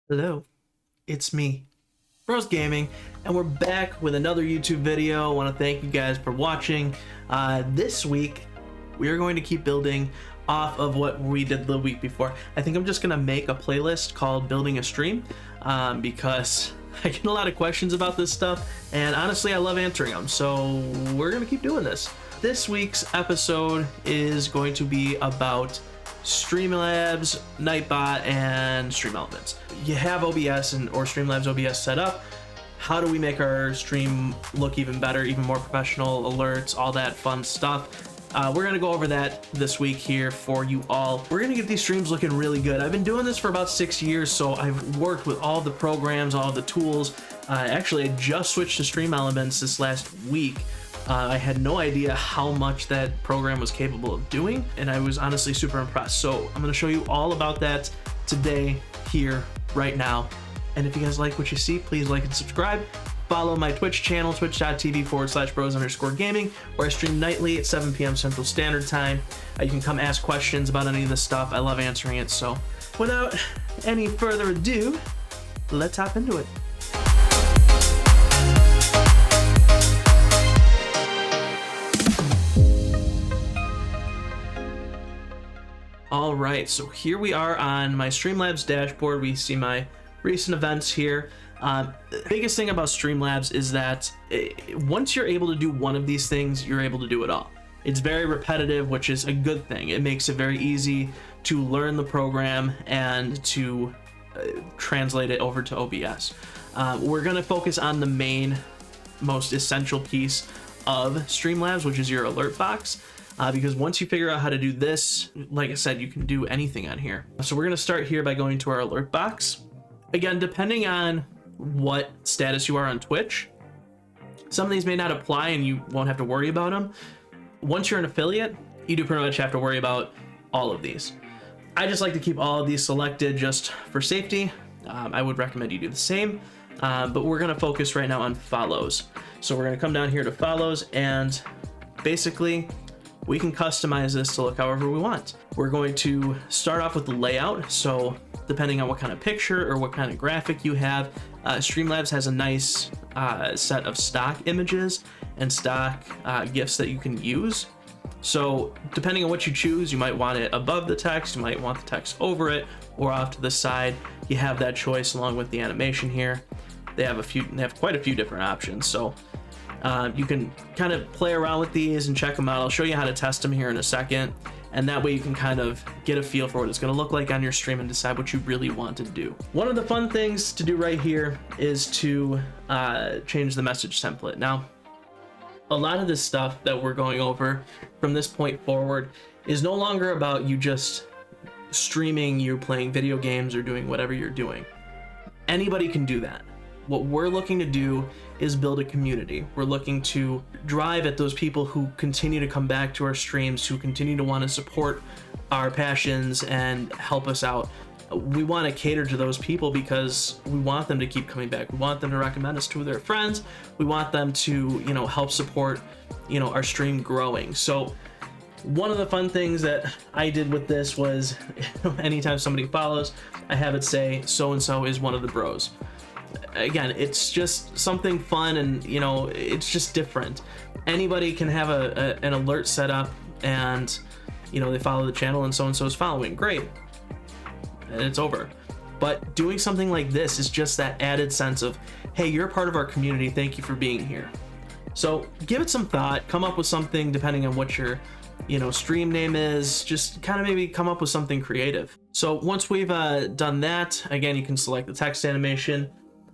Hello, it's me, Bros Gaming, and we're back with another YouTube video. I want to thank you guys for watching. This week, we are going to keep building off of what we did the week before. I think I'm just going to make a playlist called Building a Stream because I get a lot of questions about this stuff, and honestly, I love answering them, so we're going to keep doing this. This week's episode is going to be about StreamLabs, Nightbot, and StreamElements. You have OBS or StreamLabs OBS set up. How do we make our stream look even better, even more professional, alerts, all that fun stuff? We're gonna go over that this week here for you all. We're gonna get these streams looking really good. I've been doing this for about 6 years, so I've worked with all the programs, all the tools. Actually, I just switched to StreamElements this last week. I had no idea how much that program was capable of doing, and I was honestly super impressed. So I'm going to show you all about that today, here, right now. And if you guys like what you see, please like and subscribe. Follow my Twitch channel, twitch.tv/bros_gaming, where I stream nightly at 7 p.m. Central Standard Time. You can come ask questions about any of this stuff. I love answering it. So without any further ado, let's hop into it. All right, so here we are on my StreamLabs dashboard. We see my recent events here. The biggest thing about StreamLabs is that once you're able to do one of these things, you're able to do it all. It's very repetitive, which is a good thing. It makes it very easy to learn the program and to translate it over to OBS. We're gonna focus on the main, most essential piece of StreamLabs, which is your alert box. Because once you figure out how to do this, like I said, you can do anything on here. So we're going to start here by going to our alert box. Again, depending on what status you are on Twitch, some of these may not apply and you won't have to worry about them. Once you're an affiliate, you do pretty much have to worry about all of these. I just like to keep all of these selected just for safety. I would recommend you do the same, but we're going to focus right now on follows. So we're going to come down here to follows, and basically we can customize this to look however we want. We're going to start off with the layout. So depending on what kind of picture or what kind of graphic you have, StreamLabs has a nice set of stock images and stock GIFs that you can use. So depending on what you choose, you might want it above the text, you might want the text over it, or off to the side. You have that choice along with the animation here. They have quite a few different options. So you can kind of play around with these and check them out. I'll show you how to test them here in a second, and that way you can kind of get a feel for what it's going to look like on your stream and decide what you really want to do. One of the fun things to do right here is to change the message template. Now, a lot of this stuff that we're going over from this point forward is no longer about you just streaming, you playing video games or doing whatever you're doing. Anybody can do that. What we're looking to do is build a community. We're looking to drive at those people who continue to come back to our streams, who continue to want to support our passions and help us out. We want to cater to those people because we want them to keep coming back. We want them to recommend us to their friends. We want them to, help support, our stream growing. So one of the fun things that I did with this was anytime somebody follows, I have it say, so-and-so is one of the bros. Again, it's just something fun, and it's just different. Anybody can have an alert set up, and they follow the channel and so is following. Great, and it's over. But doing something like this is just that added sense of, hey, you're a part of our community, thank you for being here. So give it some thought, come up with something depending on what your stream name is. Just kind of maybe come up with something creative. So once we've done that, again, you can select the text animation.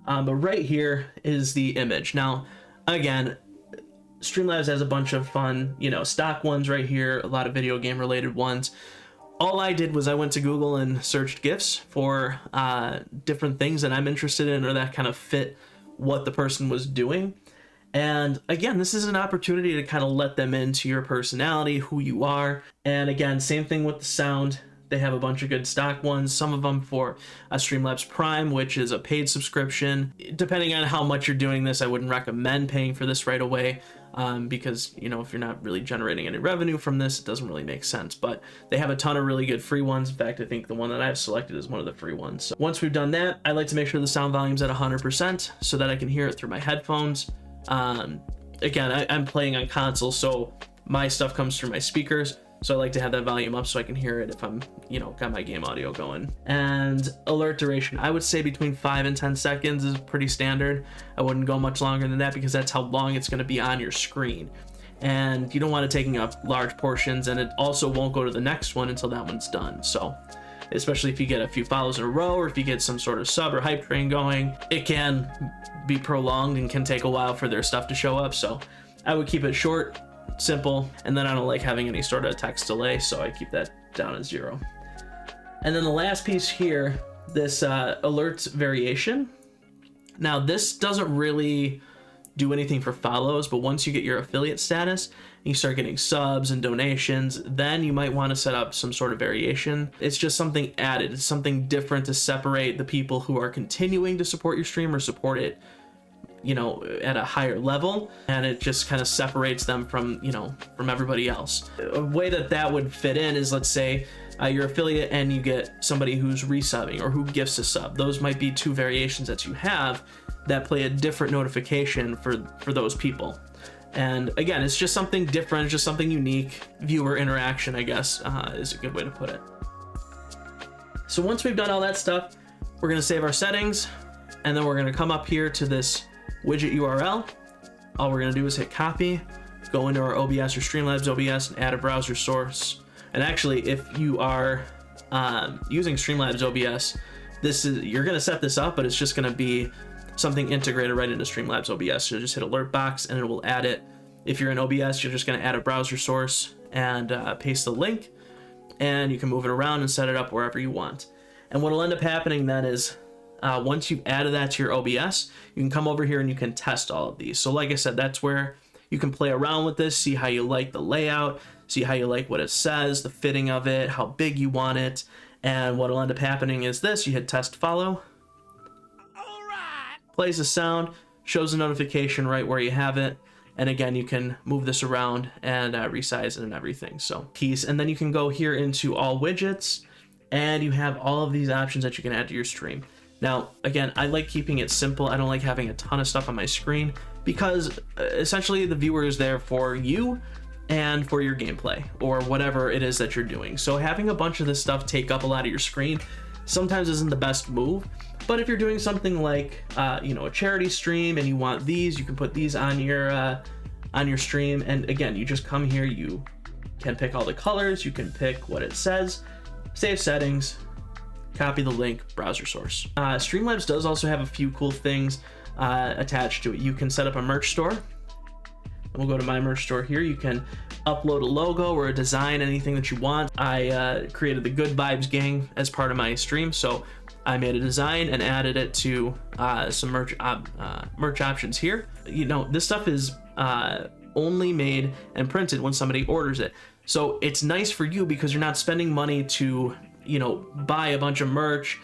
But right here is the image. Now, again, StreamLabs has a bunch of fun, stock ones right here, a lot of video game related ones. All I did was I went to Google and searched GIFs for different things that I'm interested in or that kind of fit what the person was doing. And again, this is an opportunity to kind of let them into your personality, who you are. And again, same thing with the sound. They have a bunch of good stock ones, some of them for Streamlabs Prime, which is a paid subscription. Depending on how much you're doing this, I wouldn't recommend paying for this right away, because, you know, if you're not really generating any revenue from this, it doesn't really make sense. But they have a ton of really good free ones. In fact, I think the one that I've selected is one of the free ones. So once we've done that, I like to make sure the sound volume's at 100% so that I can hear it through my headphones. Again, I'm playing on console, so my stuff comes through my speakers. So I like to have that volume up so I can hear it if I'm, you know, got my game audio going. And alert duration, I would say between 5 and 10 seconds is pretty standard. I wouldn't go much longer than that because that's how long it's going to be on your screen. And you don't want it taking up large portions, and it also won't go to the next one until that one's done. So especially if you get a few follows in a row, or if you get some sort of sub or hype train going, it can be prolonged and can take a while for their stuff to show up. So I would keep it short, simple, and then I don't like having any sort of text delay, so I keep that down at 0. And then the last piece here, this alerts variation. Now this doesn't really do anything for follows, but once you get your affiliate status and you start getting subs and donations, then you might want to set up some sort of variation. It's just something added. It's something different to separate the people who are continuing to support your stream or support it, you know, at a higher level, and it just kind of separates them from, you know, from everybody else. A way that would fit in is, let's say you're affiliate and you get somebody who's resubbing or who gifts a sub. Those might be two variations that you have that play a different notification for those people. And again, it's just something different, it's just something unique. Viewer interaction, I guess, is a good way to put it. So once we've done all that stuff, we're going to save our settings, and then we're going to come up here to this widget URL. All we're going to do is hit copy, go into our OBS or Streamlabs OBS and add a browser source. And actually, if you are using Streamlabs OBS, you're going to set this up, but it's just going to be something integrated right into Streamlabs OBS. So just hit alert box and it will add it. If you're in OBS, you're just going to add a browser source and paste the link, and you can move it around and set it up wherever you want. And what will end up happening then is, once you've added that to your OBS, you can come over here and you can test all of these. So like I said, that's where you can play around with this, see how you like the layout, see how you like what it says, the fitting of it, how big you want it. And what will end up happening is this: you hit test follow, plays the sound, shows a notification right where you have it. And again, you can move this around and resize it and everything. So keys, and then you can go here into all widgets, and you have all of these options that you can add to your stream. Now, again, I like keeping it simple. I don't like having a ton of stuff on my screen because essentially the viewer is there for you and for your gameplay or whatever it is that you're doing. So having a bunch of this stuff take up a lot of your screen sometimes isn't the best move. But if you're doing something like, you know, a charity stream and you want these, you can put these on your stream. And again, you just come here, you can pick all the colors, you can pick what it says, save settings, copy the link, browser source. Streamlabs does also have a few cool things attached to it. You can set up a merch store. We'll go to my merch store here. You can upload a logo or a design, anything that you want. I created the Good Vibes Gang as part of my stream, so I made a design and added it to some merch options here. You know, this stuff is only made and printed when somebody orders it. So it's nice for you because you're not spending money to, you know, buy a bunch of merch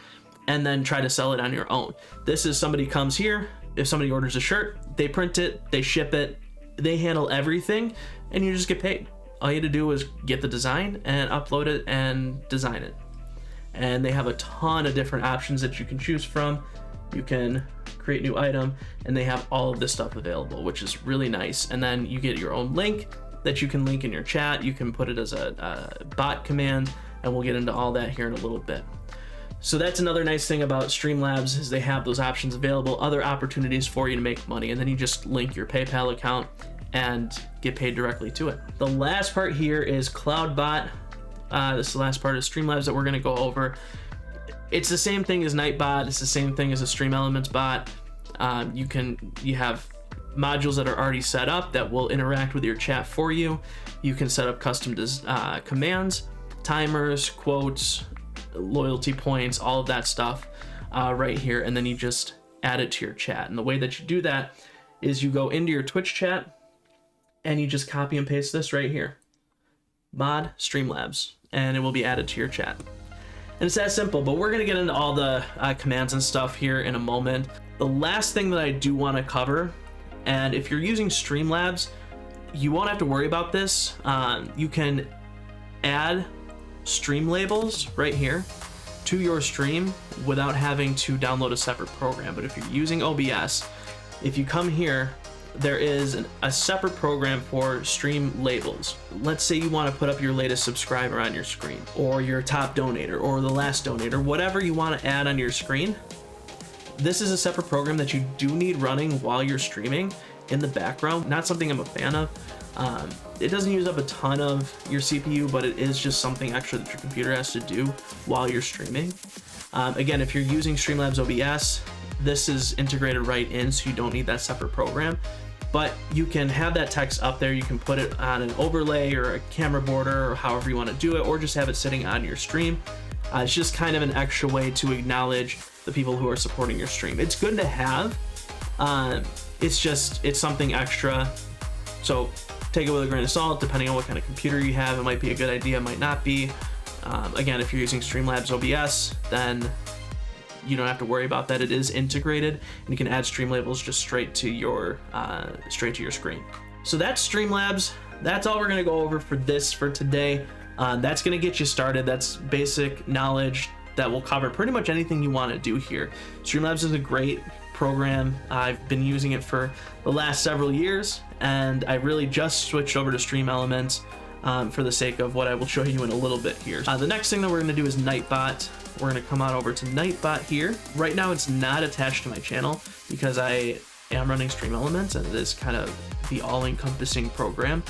and then try to sell it on your own. This is somebody comes here, if somebody orders a shirt, they print it, they ship it, they handle everything, and you just get paid. All you have to do is get the design and upload it and design it. And they have a ton of different options that you can choose from. You can create new item, and they have all of this stuff available, which is really nice. And then you get your own link that you can link in your chat. You can put it as a bot command, and we'll get into all that here in a little bit. So that's another nice thing about Streamlabs is they have those options available, other opportunities for you to make money, and then you just link your PayPal account and get paid directly to it. The last part here is CloudBot. This is the last part of Streamlabs that we're going to go over. It's the same thing as Nightbot. It's the same thing as a StreamElements bot. You have modules that are already set up that will interact with your chat for you. You can set up custom commands, timers, quotes, loyalty points, all of that stuff right here, and then you just add it to your chat. And the way that you do that is you go into your Twitch chat and you just copy and paste this right here, mod Streamlabs, and it will be added to your chat. And it's that simple, but we're gonna get into all the commands and stuff here in a moment. The last thing that I do want to cover, and if you're using StreamLabs, you won't have to worry about this. You can add stream labels right here to your stream without having to download a separate program. But if you're using OBS, if you come here, there is a separate program for stream labels. Let's say you want to put up your latest subscriber on your screen, or your top donator, or the last donator, whatever you want to add on your screen. This is a separate program that you do need running while you're streaming in the background. Not something I'm a fan of. It doesn't use up a ton of your CPU, but it is just something extra that your computer has to do while you're streaming. Again, if you're using StreamLabs OBS, this is integrated right in, so you don't need that separate program. But you can have that text up there. You can put it on an overlay or a camera border, or however you want to do it, or just have it sitting on your stream. It's just kind of an extra way to acknowledge the people who are supporting your stream. It's good to have. It's something extra. So take it with a grain of salt, depending on what kind of computer you have. It might be a good idea, it might not be. Again, if you're using StreamLabs OBS, then you don't have to worry about that. It is integrated, and you can add stream labels just straight to your screen. So that's StreamLabs. That's all we're gonna go over for today. That's gonna get you started. That's basic knowledge that will cover pretty much anything you want to do here. StreamLabs is a great program. I've been using it for the last several years, and I really just switched over to StreamElements for the sake of what I will show you in a little bit here. The next thing that we're going to do is Nightbot. We're going to come on over to Nightbot here. Right now it's not attached to my channel because I am running StreamElements, and it is kind of the all-encompassing program.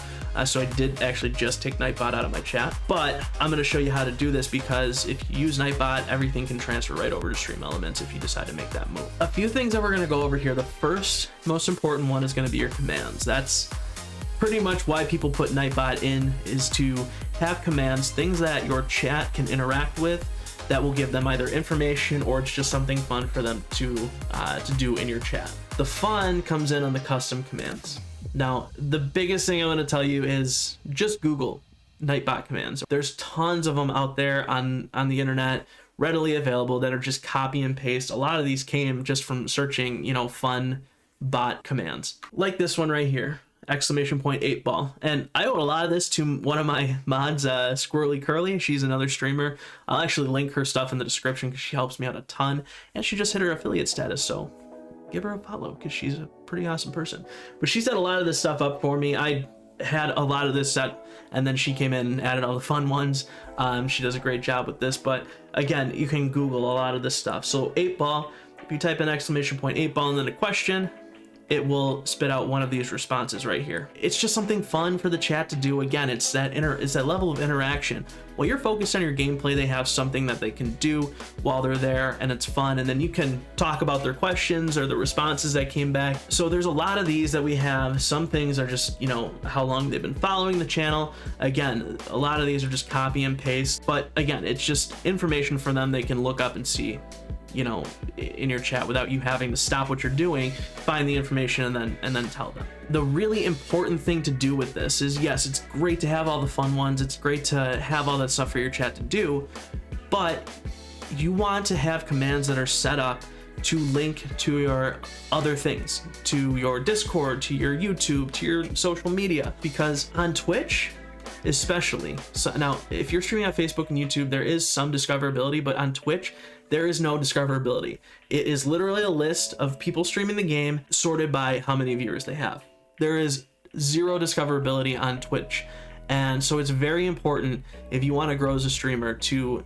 So I did actually just take Nightbot out of my chat, but I'm going to show you how to do this, because if you use Nightbot, everything can transfer right over to StreamElements if you decide to make that move. A few things that we're going to go over here. The first most important one is going to be your commands. That's pretty much why people put Nightbot in, is to have commands, things that your chat can interact with, that will give them either information or it's just something fun for them to do in your chat. The fun comes in on the custom commands. Now, the biggest thing I'm going to tell you is just Google Nightbot commands. There's tons of them out there on the internet, readily available, that are just copy and paste. A lot of these came just from searching, fun bot commands. Like this one right here, !8ball. And I owe a lot of this to one of my mods, Squirrely Curly. She's another streamer. I'll actually link her stuff in the description because she helps me out a ton. And she just hit her affiliate status, so give her a follow because she's a pretty awesome person. But she set a lot of this stuff up for me. I had a lot of this set, and then she came in and added all the fun ones. She does a great job with this, but again, you can Google a lot of this stuff. So 8ball, if you type in !8ball and then a question, it will spit out one of these responses right here. It's just something fun for the chat to do. Again, it's that level of interaction. While you're focused on your gameplay, they have something that they can do while they're there, and it's fun, and then you can talk about their questions or the responses that came back. So there's a lot of these that we have. Some things are just, how long they've been following the channel. Again, a lot of these are just copy and paste, but again, it's just information for them they can look up and see, in your chat without you having to stop what you're doing, find the information, and then tell them. The really important thing to do with this is, yes, it's great to have all the fun ones, it's great to have all that stuff for your chat to do, but you want to have commands that are set up to link to your other things, to your Discord, to your YouTube, to your social media, because on Twitch especially, so now if you're streaming on Facebook and YouTube, there is some discoverability, but on Twitch there is no discoverability. It is literally a list of people streaming the game sorted by how many viewers they have. There is zero discoverability on Twitch, and so it's very important, if you want to grow as a streamer, to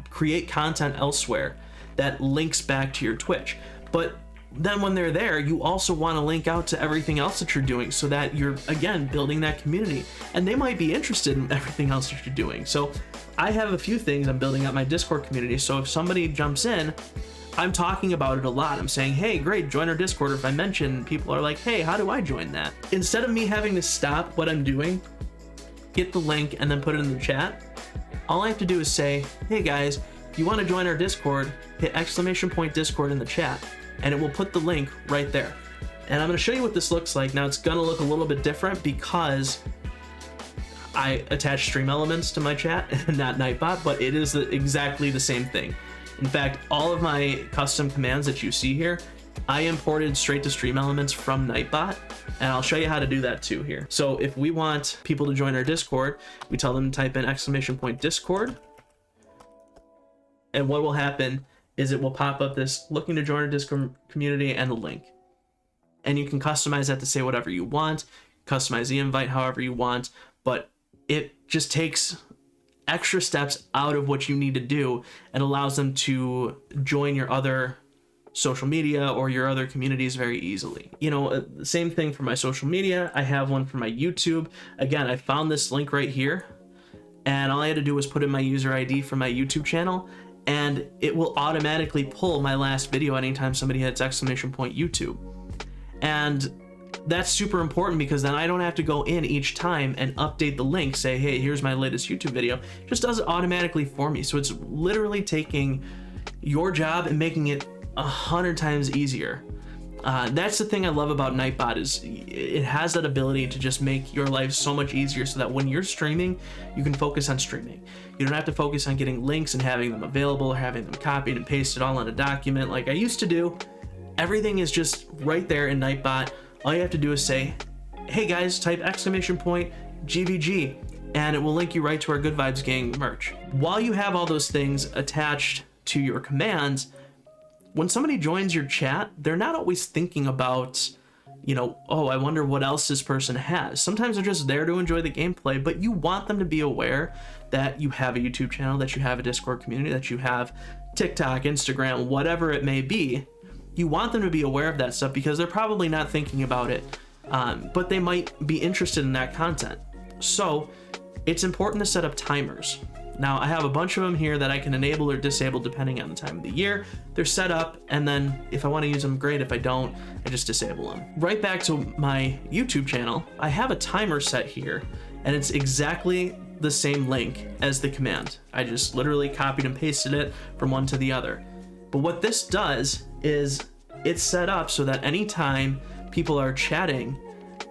create content elsewhere that links back to your Twitch. But then when they're there, you also want to link out to everything else that you're doing, so that you're, again, building that community, and they might be interested in everything else that you're doing. So I have a few things. I'm building up my Discord community, so if somebody jumps in, I'm talking about it a lot. I'm saying, hey, great, join our Discord. Or if I mention, people are like, hey, how do I join that? Instead of me having to stop what I'm doing, get the link, and then put it in the chat, all I have to do is say, hey guys, if you want to join our Discord, hit !Discord in the chat, and it will put the link right there. And I'm going to show you what this looks like. Now, it's going to look a little bit different because I attach StreamElements to my chat and not Nightbot, but it is exactly the same thing. In fact, all of my custom commands that you see here, I imported straight to StreamElements from Nightbot, and I'll show you how to do that too here. So if we want people to join our Discord, we tell them to type in !Discord, and what will happen is it will pop up this looking to join our Discord community and the link. And you can customize that to say whatever you want, customize the invite however you want, but it just takes extra steps out of what you need to do and allows them to join your other social media or your other communities very easily. You know, the same thing for my social media. I have one for my YouTube. Again, I found this link right here, and all I had to do was put in my user ID for my YouTube channel, and it will automatically pull my last video anytime somebody hits !YouTube. And that's super important because then I don't have to go in each time and update the link, say, hey, here's my latest YouTube video. It just does it automatically for me. So it's literally taking your job and making it 100 times easier. That's the thing I love about Nightbot, is it has that ability to just make your life so much easier so that when you're streaming, you can focus on streaming. You don't have to focus on getting links and having them available or having them copied and pasted all in a document like I used to do. Everything is just right there in Nightbot. All you have to do is say, hey guys, type !GVG, and it will link you right to our Good Vibes Gang merch. While you have all those things attached to your commands, when somebody joins your chat, they're not always thinking about, you know, oh, I wonder what else this person has. Sometimes they're just there to enjoy the gameplay, but you want them to be aware that you have a YouTube channel, that you have a Discord community, that you have TikTok, Instagram, whatever it may be. You want them to be aware of that stuff because they're probably not thinking about it, but they might be interested in that content. So it's important to set up timers. Now I have a bunch of them here that I can enable or disable depending on the time of the year. They're set up, and then if I want to use them, great. If I don't, I just disable them. Right back to my YouTube channel, I have a timer set here, and it's exactly the same link as the command. I just literally copied and pasted it from one to the other. But what this does is it's set up so that anytime people are chatting,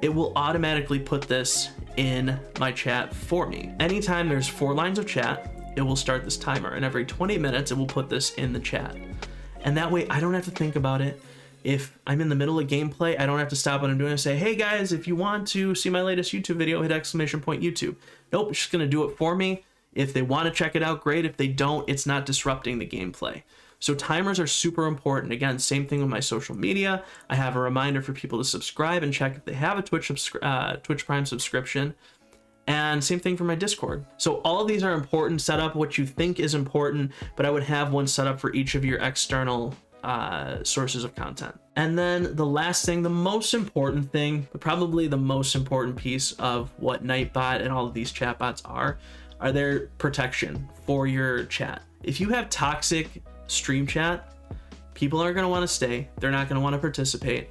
it will automatically put this in my chat for me. Anytime there's 4 lines of chat, it will start this timer, and every 20 minutes it will put this in the chat. And that way I don't have to think about it. If I'm in the middle of gameplay, I don't have to stop what I'm doing and say, hey guys, if you want to see my latest YouTube video, hit !YouTube. Nope, it's just gonna do it for me. If they want to check it out, great. If they don't, it's not disrupting the gameplay. So timers are super important. Again, same thing with my social media. I have a reminder for people to subscribe and check if they have a Twitch Prime subscription. And same thing for my Discord. So all of these are important. Set up what you think is important, but I would have one set up for each of your external sources of content. And then the last thing, the most important thing, but probably the most important piece of what Nightbot and all of these chatbots are their protection for your chat. If you have toxic stream chat, people aren't going to want to stay. They're not going to want to participate.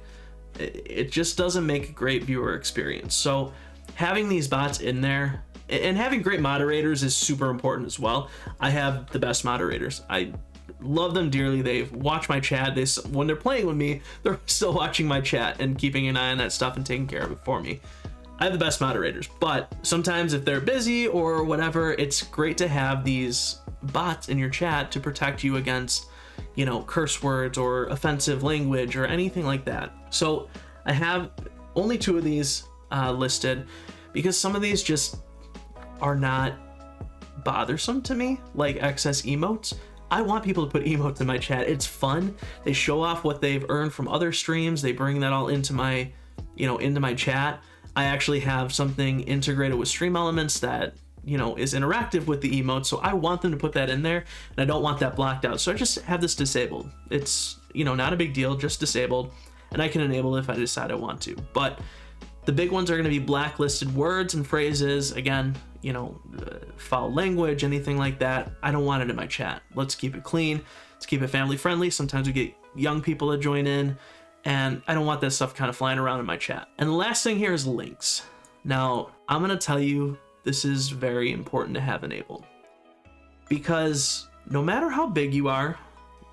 It just doesn't make a great viewer experience. So having these bots in there and having great moderators is super important as well. I have the best moderators. I love them dearly. They watch my chat. When they're playing with me, they're still watching my chat and keeping an eye on that stuff and taking care of it for me. I have the best moderators, but sometimes if they're busy or whatever, it's great to have these bots in your chat to protect you against, you know, curse words or offensive language or anything like that. So I have only 2 of these listed because some of these just are not bothersome to me, like excess emotes. I want people to put emotes in my chat. It's fun. They show off what they've earned from other streams. They bring that all into my, into my chat. I actually have something integrated with StreamElements that, is interactive with the emotes. So I want them to put that in there, and I don't want that blocked out. So I just have this disabled. It's, not a big deal, just disabled, and I can enable it if I decide I want to. But the big ones are going to be blacklisted words and phrases. Again, foul language, anything like that. I don't want it in my chat. Let's keep it clean. Let's keep it family friendly. Sometimes we get young people to join in, and I don't want that stuff kind of flying around in my chat. And the last thing here is links. Now, I'm going to tell you, this is very important to have enabled, because no matter how big you are,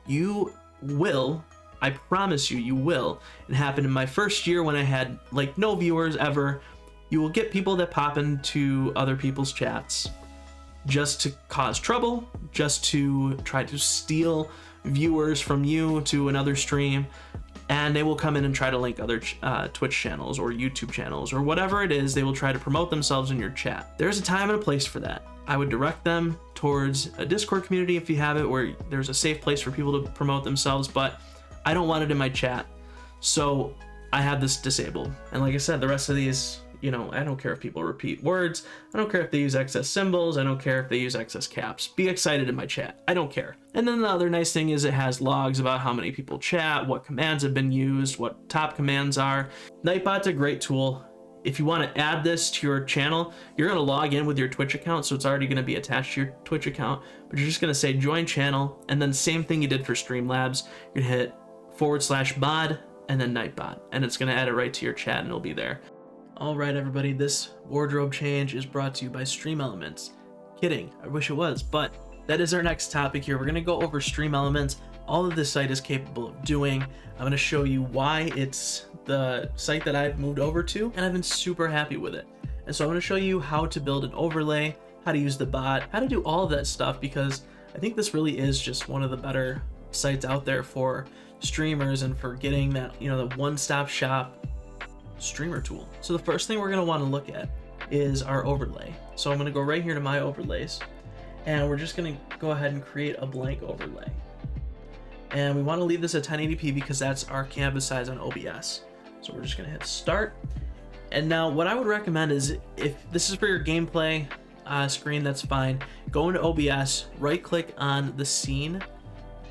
you will, I promise you, you will. It happened in my first year when I had no viewers ever. You will get people that pop into other people's chats just to cause trouble, just to try to steal viewers from you to another stream, and they will come in and try to link other Twitch channels or YouTube channels or whatever it is. They will try to promote themselves in your chat. There's a time and a place for that. I would direct them towards a Discord community if you have it, where there's a safe place for people to promote themselves, but I don't want it in my chat. So I have this disabled. And like I said, the rest of these, you know, I don't care if people repeat words. I don't care if they use excess symbols. I don't care if they use excess caps. Be excited in my chat. I don't care. And then the other nice thing is it has logs about how many people chat, what commands have been used, what top commands are. Nightbot's a great tool. If you want to add this to your channel, you're going to log in with your Twitch account, so it's already going to be attached to your Twitch account, but you're just going to say join channel, and then same thing you did for StreamLabs. You're going to hit /mod and then Nightbot, and it's going to add it right to your chat, and it'll be there. All right, everybody, this wardrobe change is brought to you by StreamElements. Kidding, I wish it was, but that is our next topic here. We're going to go over StreamElements, all that this site is capable of doing. I'm going to show you why it's the site that I've moved over to, and I've been super happy with it. And so I'm going to show you how to build an overlay, how to use the bot, how to do all of that stuff, because I think this really is just one of the better sites out there for streamers and for getting that, you know, the one-stop shop streamer tool. So the first thing we're going to want to look at is our overlay. So I'm going to go right here to my overlays, and we're just going to go ahead and create a blank overlay. And we want to leave this at 1080p because that's our canvas size on OBS. So we're just going to hit start. And now what I would recommend is, if this is for your gameplay screen, that's fine. Go into OBS, right click on the scene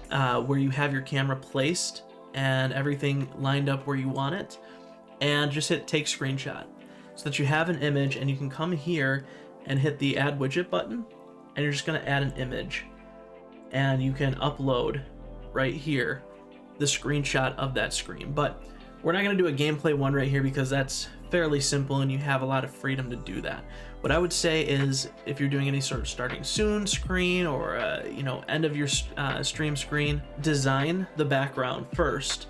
where you have your camera placed and everything lined up where you want it, and just hit take screenshot so that you have an image, and you can come here and hit the add widget button, and you're just going to add an image, and you can upload right here the screenshot of that screen. But we're not going to do a gameplay one right here because that's fairly simple and you have a lot of freedom to do that. What I would say is, if you're doing any sort of starting soon screen or you know, end of your stream screen, design the background first,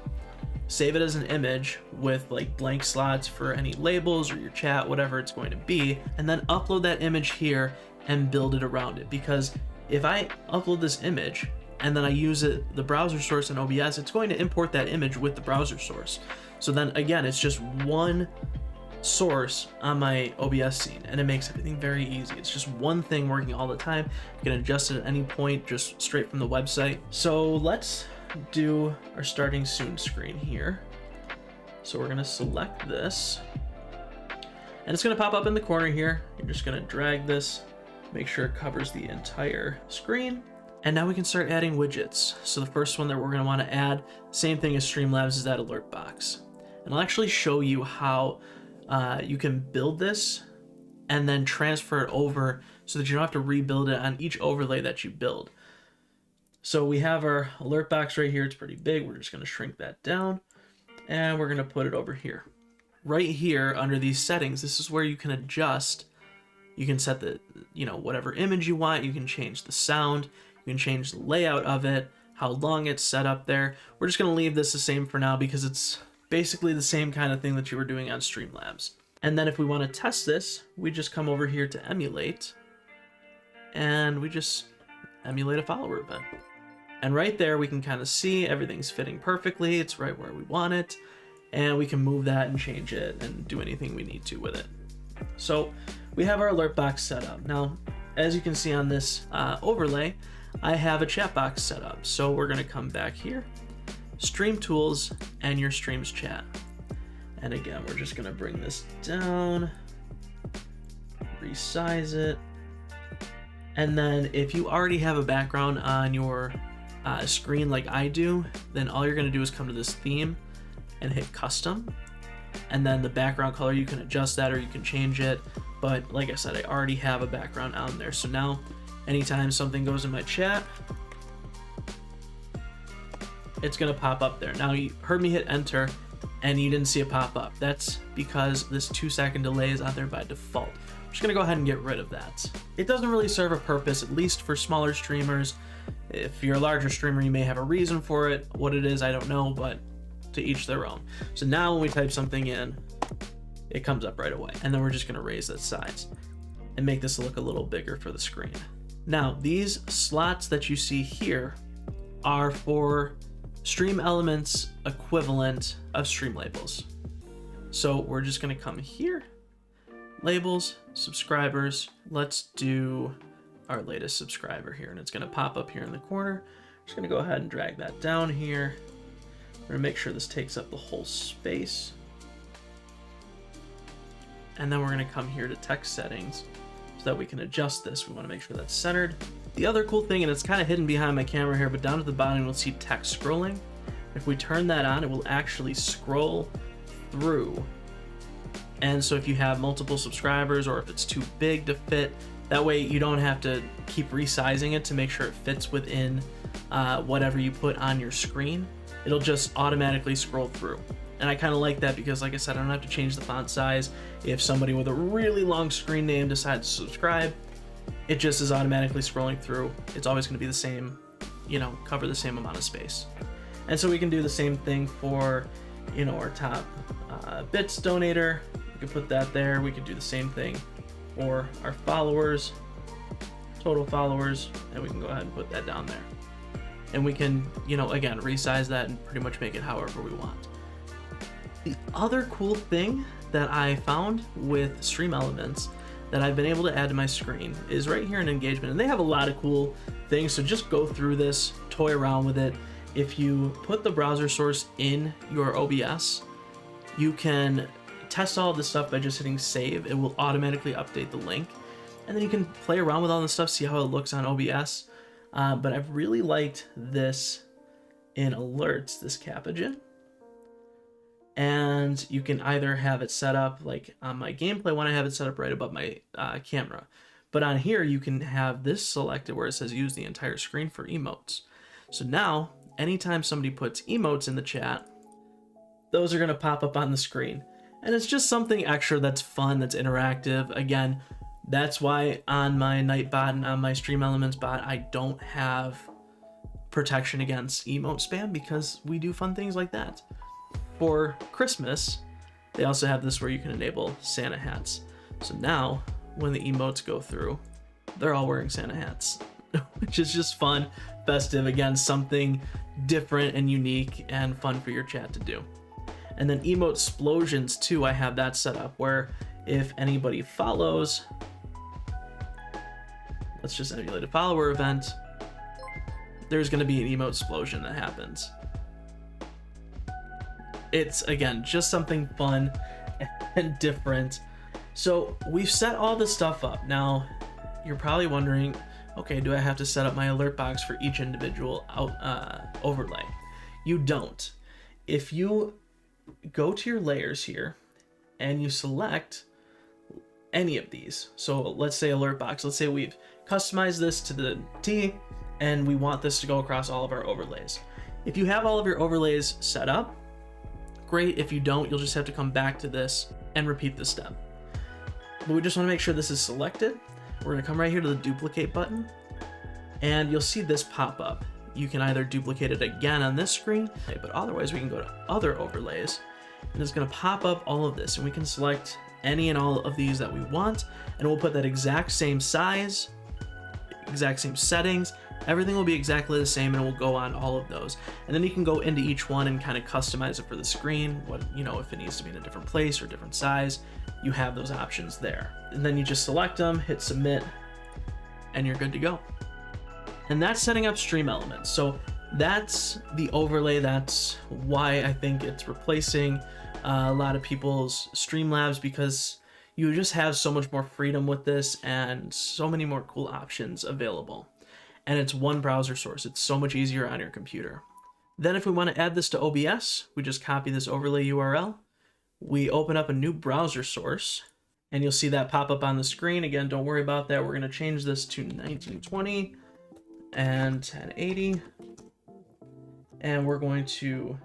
save it as an image with like blank slots for any labels or your chat, whatever it's going to be, and then upload that image here and build it around it. Because if I upload this image and then I use it, the browser source in OBS, it's going to import that image with the browser source. So then again, it's just one source on my OBS scene, and it makes everything very easy. It's just one thing working all the time. You can adjust it at any point just straight from the website. So let's do our starting soon screen here. So we're going to select this, and it's going to pop up in the corner here. You're just going to drag this, make sure it covers the entire screen. And now we can start adding widgets. So the first one that we're going to want to add, same thing as StreamLabs, is that alert box. And I'll actually show you how you can build this and then transfer it over so that you don't have to rebuild it on each overlay that you build. So we have our alert box right here. It's pretty big. We're just going to shrink that down, and we're going to put it over here. Right here under these settings, this is where you can adjust. You can set the, you know, whatever image you want. You can change the sound. You can change the layout of it, how long it's set up there. We're just going to leave this the same for now because it's basically the same kind of thing that you were doing on StreamLabs. And then if we want to test this, we just come over here to emulate, and we just emulate a follower event. And right there we can kind of see everything's fitting perfectly. It's right where we want it, and we can move that and change it and do anything we need to with it. So we have our alert box set up. Now, as you can see on this overlay, I have a chat box set up. So we're going to come back here, Stream Tools, and your Streams Chat. And again, we're just going to bring this down, resize it. And then if you already have a background on your screen like I do, then all you're going to do is come to this theme and hit custom. And then the background color, you can adjust that or you can change it. But like I said, I already have a background on there. So now anytime something goes in my chat, it's going to pop up there. Now you heard me hit enter and you didn't see it pop up. That's because this 2-second delay is out there by default. I'm just going to go ahead and get rid of that. It doesn't really serve a purpose, at least for smaller streamers. If you're a larger streamer, you may have a reason for it. What it is, I don't know, but to each their own. So now when we type something in, it comes up right away. And then we're just gonna raise that size and make this look a little bigger for the screen. Now, these slots that you see here are for StreamElements equivalent of StreamLabels. So we're just gonna come here, labels, subscribers. Let's do our latest subscriber here, and it's gonna pop up here in the corner. Just gonna go ahead and drag that down here. We're gonna make sure this takes up the whole space. And then we're gonna come here to text settings so that we can adjust this. We wanna make sure that's centered. The other cool thing, and it's kind of hidden behind my camera here, but down at the bottom you'll see text scrolling. If we turn that on, it will actually scroll through. And so if you have multiple subscribers or if it's too big to fit, that way you don't have to keep resizing it to make sure it fits within whatever you put on your screen. It'll just automatically scroll through. And I kind of like that because, like I said, I don't have to change the font size. If somebody with a really long screen name decides to subscribe, it just is automatically scrolling through. It's always going to be the same, you know, cover the same amount of space. And so we can do the same thing for, you know, our top bits donator. We could put that there. We could do the same thing for our followers, total followers, and we can go ahead and put that down there. And we can, you know, again, resize that and pretty much make it however we want. The other cool thing that I found with StreamElements that I've been able to add to my screen is right here in engagement. And they have a lot of cool things, so just go through this, toy around with it. If you put the browser source in your OBS, you can test all of this stuff by just hitting save. It will automatically update the link. And then you can play around with all this stuff, see how it looks on OBS. But I've really liked this in alerts, this Capagen. And you can either have it set up like on my gameplay one, I have it set up right above my camera. But on here, you can have this selected where it says use the entire screen for emotes. So now, anytime somebody puts emotes in the chat, those are gonna pop up on the screen. And it's just something extra that's fun, that's interactive. Again, that's why on my Nightbot and on my StreamElements bot, I don't have protection against emote spam because we do fun things like that. For Christmas, they also have this where you can enable Santa hats. So now, when the emotes go through, they're all wearing Santa hats, which is just fun, festive, again, something different and unique and fun for your chat to do. And then emote explosions too, I have that set up where if anybody follows, let's just emulate a follower event, there's gonna be an emote explosion that happens. It's, again, just something fun and different. So we've set all this stuff up. Now, you're probably wondering, okay, do I have to set up my alert box for each individual overlay? You don't. If you go to your layers here and you select any of these, so let's say alert box, let's say we've customized this to the T and we want this to go across all of our overlays. If you have all of your overlays set up, great. If you don't, you'll just have to come back to this and repeat this step. But we just want to make sure this is selected. We're going to come right here to the duplicate button and you'll see this pop up. You can either duplicate it again on this screen, but otherwise we can go to other overlays and it's going to pop up all of this and we can select any and all of these that we want and we'll put that exact same size, exact same settings. Everything will be exactly the same and it will go on all of those. And then you can go into each one and kind of customize it for the screen. What, you know, if it needs to be in a different place or different size, you have those options there. And then you just select them, hit submit, and you're good to go. And that's setting up StreamElements. So that's the overlay. That's why I think it's replacing a lot of people's StreamLabs, because you just have so much more freedom with this and so many more cool options available. And it's one browser source. It's so much easier on your computer. Then if we want to add this to OBS, we just copy this overlay URL. We open up a new browser source and you'll see that pop up on the screen. Again, don't worry about that. We're going to change this to 1920 and 1080. And we're going to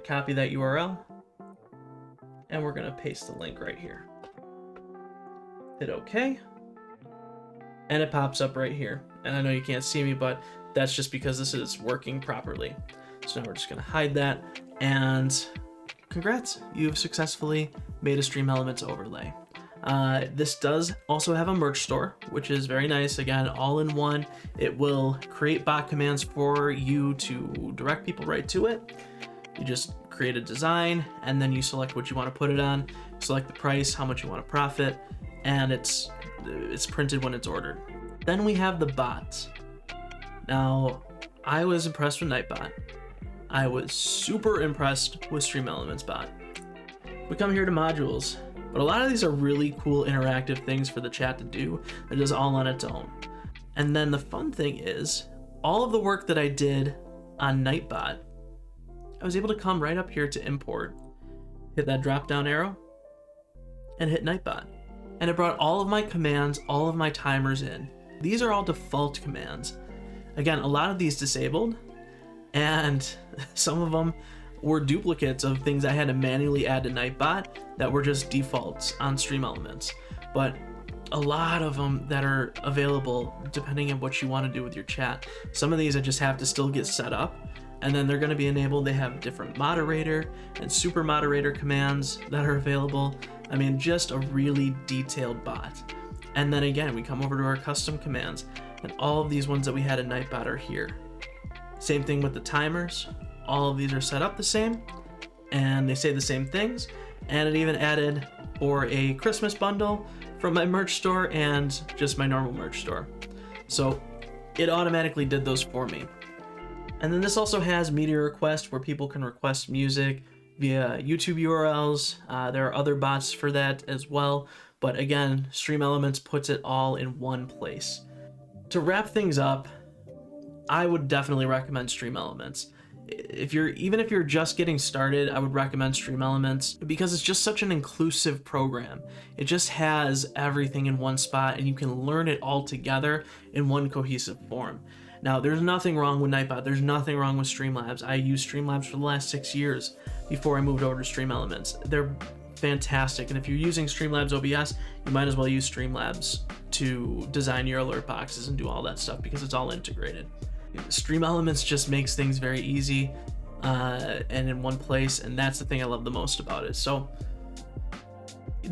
copy that URL and we're going to paste the link right here. Hit OK. And it pops up right here. And I know you can't see me, but that's just because this is working properly. So now we're just gonna hide that and congrats, you've successfully made a StreamElements overlay. This does also have a merch store, which is very nice. Again, all in one. It will create bot commands for you to direct people right to it. You just create a design, and then you select what you want to put it on, select the price, how much you want to profit, and it's printed when it's ordered. Then we have the bots. Now, I was impressed with Nightbot. I was super impressed with StreamElements bot. We come here to modules, but a lot of these are really cool interactive things for the chat to do that is all on its own. And then the fun thing is, all of the work that I did on Nightbot, I was able to come right up here to import, hit that drop down arrow, and hit Nightbot. And it brought all of my commands, all of my timers in. These are all default commands. Again, a lot of these disabled, and some of them were duplicates of things I had to manually add to Nightbot that were just defaults on StreamElements. But a lot of them that are available depending on what you want to do with your chat. Some of these I just have to still get set up, and then they're going to be enabled. They have different moderator and super moderator commands that are available. I mean, just a really detailed bot. And then again, we come over to our custom commands, and all of these ones that we had in Nightbot are here. Same thing with the timers. All of these are set up the same, and they say the same things. And it even added for a Christmas bundle from my merch store and just my normal merch store. So it automatically did those for me. And then this also has media request, where people can request music via YouTube URLs. There are other bots for that as well. But again, StreamElements puts it all in one place. To wrap things up, I would definitely recommend StreamElements. Even if you're just getting started, I would recommend StreamElements because it's just such an inclusive program. It just has everything in one spot, and you can learn it all together in one cohesive form. Now, there's nothing wrong with Nightbot. There's nothing wrong with StreamLabs. I used StreamLabs for the last 6 years before I moved over to StreamElements. They're fantastic, and if you're using StreamLabs OBS, you might as well use StreamLabs to design your alert boxes and do all that stuff because it's all integrated. StreamElements just makes things very easy and in one place, and that's the thing I love the most about it. So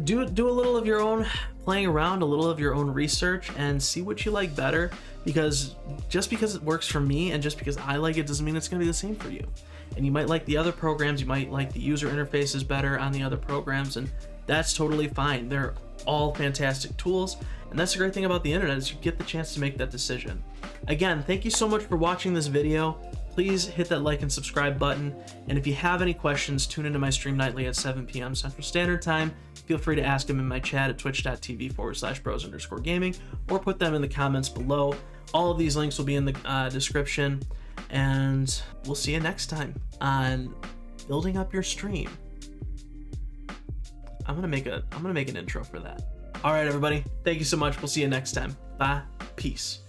do a little of your own playing around, a little of your own research, and see what you like better, because just because it works for me and just because I like it doesn't mean it's going to be the same for you. And you might like the other programs, you might like the user interfaces better on the other programs, and that's totally fine. They're all fantastic tools, and that's the great thing about the internet, is you get the chance to make that decision. Again, thank you so much for watching this video. Please hit that like and subscribe button, and if you have any questions, tune into my stream nightly at 7 p.m. Central Standard Time. Feel free to ask them in my chat at twitch.tv/bros_gaming, or put them in the comments below. All of these links will be in the description, and we'll see you next time on building up your stream. I'm gonna make an intro for that. All right, everybody. Thank you so much. We'll see you next time. Bye. Peace.